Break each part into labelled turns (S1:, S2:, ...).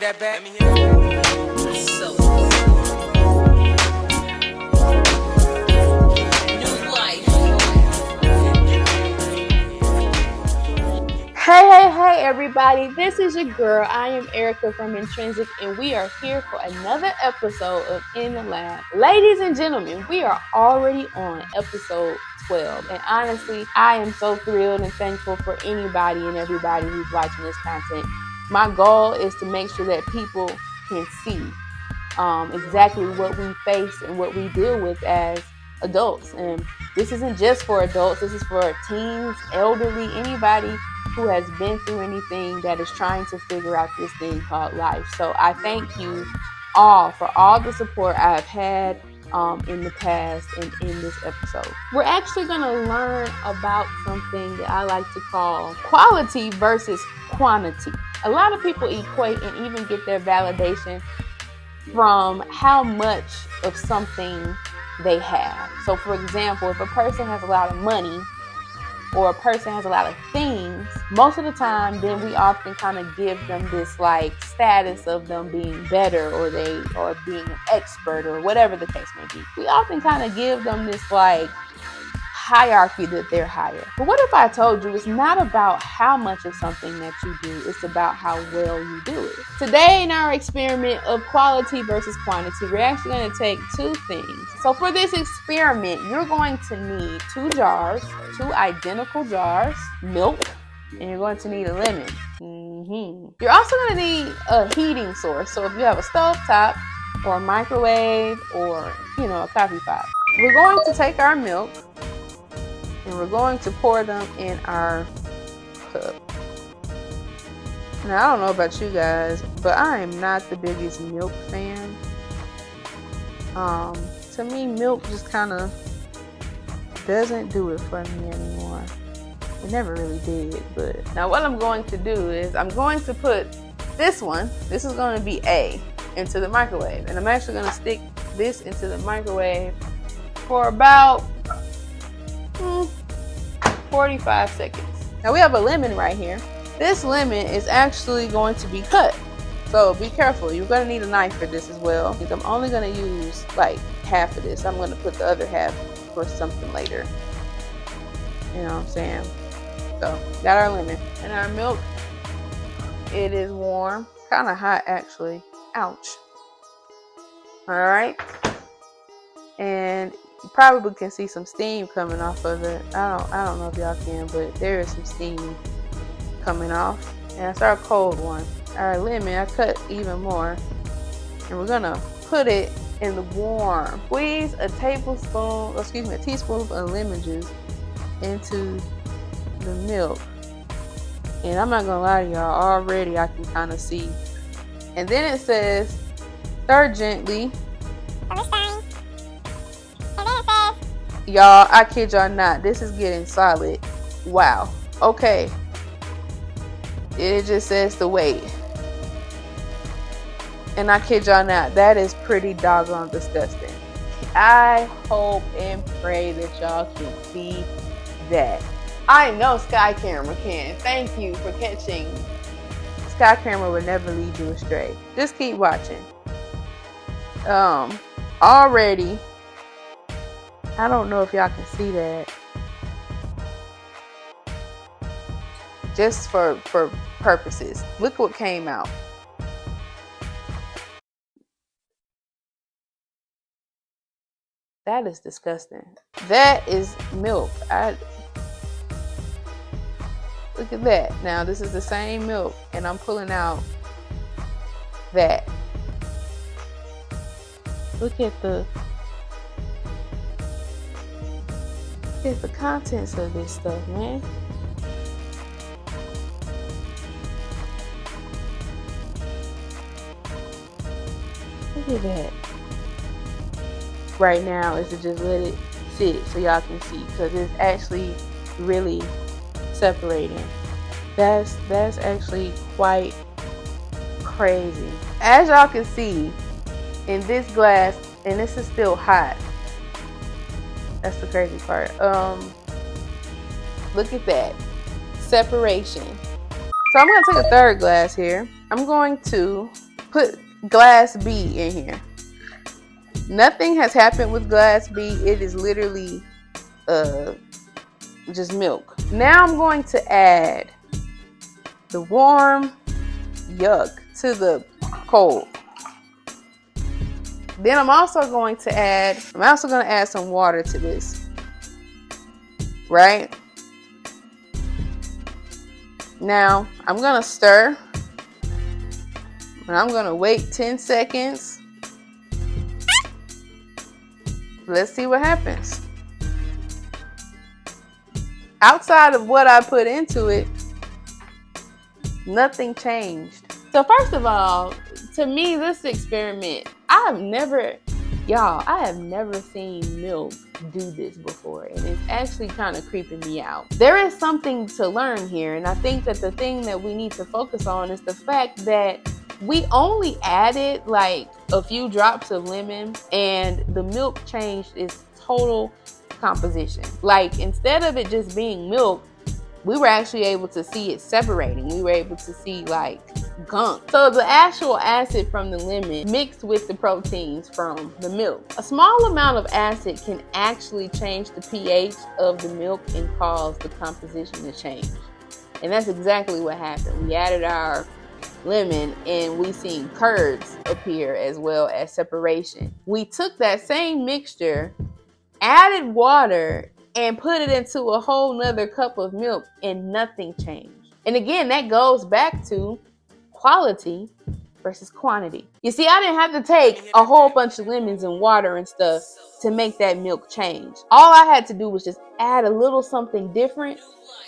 S1: That back. Let me hear so new life.
S2: Hey, everybody. This is your girl. I am Erica from Intrinsic, and we are here for another episode of In the Lab. Ladies and gentlemen, we are already on episode 12. And honestly, I am so thrilled and thankful for anybody and everybody who's watching this content. My goal is to make sure that people can see exactly what we face and what we deal with as adults. And this isn't just for adults, this is for teens, elderly, anybody who has been through anything that is trying to figure out this thing called life. So I thank you all for all the support I've had in the past and in this episode. We're actually going to learn about something that I like to call quality versus quantity. A lot of people equate and even get their validation from how much of something they have. So for example, if a person has a lot of money or a person has a lot of things, most of the time then we often kind of give them this like status of them being better or being an expert or whatever the case may be. We often kind of give them this like hierarchy that they're higher. But what if I told you it's not about how much of something that you do, it's about how well you do it. Today in our experiment of quality versus quantity, we're actually going to take two things. So for this experiment, you're going to need two identical jars, milk, and you're going to need a lemon. You're also going to need a heating source. So if you have a stove top or a microwave or, a coffee pot. We're going to take our milk and we're going to pour them in our cup. Now, I don't know about you guys, but I am not the biggest milk fan. To me, milk just kind of doesn't do it for me anymore. It never really did, but now what I'm going to do is I'm going to put this is going to be A, into the microwave. And I'm actually going to stick this into the microwave for about 45 seconds. Now we have a lemon right here. This lemon is actually going to be cut. So be careful. You're going to need a knife for this as well. I think I'm only going to use like half of this. I'm going to put the other half for something later. You know what I'm saying? So got our lemon and our milk. It is warm. Kind of hot actually. Ouch. All right. And you probably can see some steam coming off of it. I don't know if y'all can, but there is some steam coming off. And that's our cold one. Our lemon, I cut even more. And we're gonna put it in the warm. Squeeze a teaspoon of lemon juice into the milk. And I'm not gonna lie to y'all, already I can kind of see. And then it says, stir gently. Y'all, I kid y'all not, this is getting solid. Wow. Okay. It just says to wait. And I kid y'all not, that is pretty doggone disgusting. I hope and pray that y'all can see that. I know Sky Camera can. Thank you for catching. Sky Camera would never lead you astray. Just keep watching. Already, I don't know if y'all can see that. Just for purposes. Look what came out. That is disgusting. That is milk. Look at that. Now this is the same milk and I'm pulling out that. Look at the contents of this stuff, man. Look at that. Right now is to just let it sit so y'all can see, because it's actually really separating. That's actually quite crazy. As y'all can see in this glass, and this is still hot. That's the crazy part. Look at that separation. So I'm going to take a third glass here. I'm going to put glass B in here. Nothing has happened with glass B. It is literally just milk. Now I'm going to add the warm yuck to the cold. Then I'm also going to add some water to this. Right? Now I'm going to stir. And I'm going to wait 10 seconds. Let's see what happens. Outside of what I put into it, nothing changed. So first of all, to me, this experiment, I have never seen milk do this before. And it's actually kind of creeping me out. There is something to learn here. And I think that the thing that we need to focus on is the fact that we only added like a few drops of lemon and the milk changed its total composition. Like instead of it just being milk, we were actually able to see it separating. We were able to see like gunk. So the actual acid from the lemon mixed with the proteins from the milk. A small amount of acid can actually change the pH of the milk and cause the composition to change. And that's exactly what happened. We added our lemon and we seen curds appear as well as separation. We took that same mixture, added water, and put it into a whole nother cup of milk and nothing changed. And again, that goes back to quality versus quantity. You see, I didn't have to take a whole bunch of lemons and water and stuff to make that milk change. All I had to do was just add a little something different,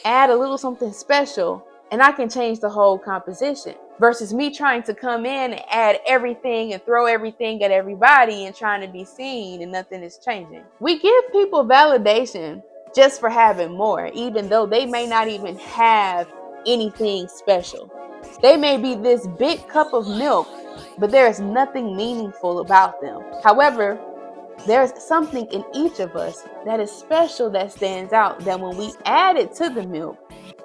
S2: add a little something special, and I can change the whole composition. Versus me trying to come in and add everything and throw everything at everybody and trying to be seen and nothing is changing. We give people validation just for having more, even though they may not even have anything special. They may be this big cup of milk, but there is nothing meaningful about them. However, there's something in each of us that is special, that stands out, that when we add it to the milk,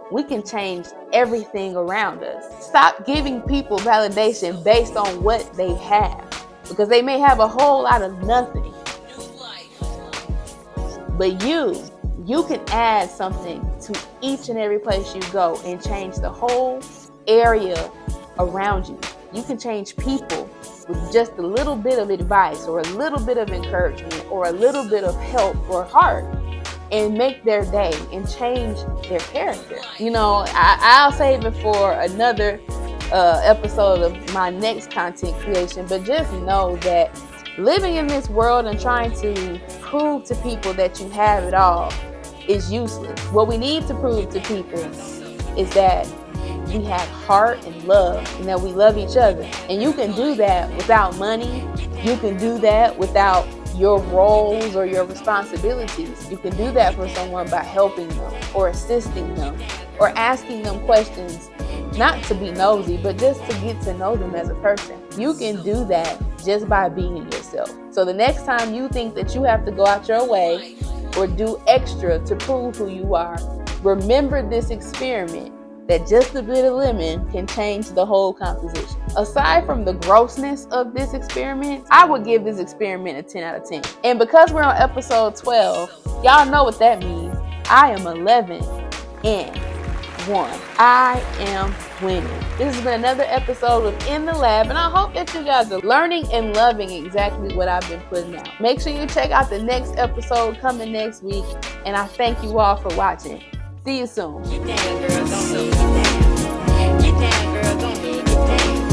S2: we can change everything around us. Stop giving people validation based on what they have, because they may have a whole lot of nothing. But you can add something to each and every place you go and change the whole area around you. You can change people with just a little bit of advice or a little bit of encouragement or a little bit of help or heart, and make their day and change their character. You know, I'll save it for another episode of my next content creation, but just know that living in this world and trying to prove to people that you have it all is useless. What we need to prove to people is that we have heart and love, and that we love each other. And you can do that without money. You can do that without your roles or your responsibilities. You can do that for someone by helping them or assisting them or asking them questions, not to be nosy, but just to get to know them as a person. You can do that just by being yourself. So the next time you think that you have to go out your way or do extra to prove who you are, remember this experiment, that just a bit of lemon can change the whole composition. Aside from the grossness of this experiment, I would give this experiment a 10 out of 10. And because we're on episode 12, y'all know what that means. I am 11 and 1. I am winning. This has been another episode of In the Lab, and I hope that you guys are learning and loving exactly what I've been putting out. Make sure you check out the next episode coming next week, and I thank you all for watching. See you soon.
S1: Get down, girl, don't do it. Get down, girl, don't do it.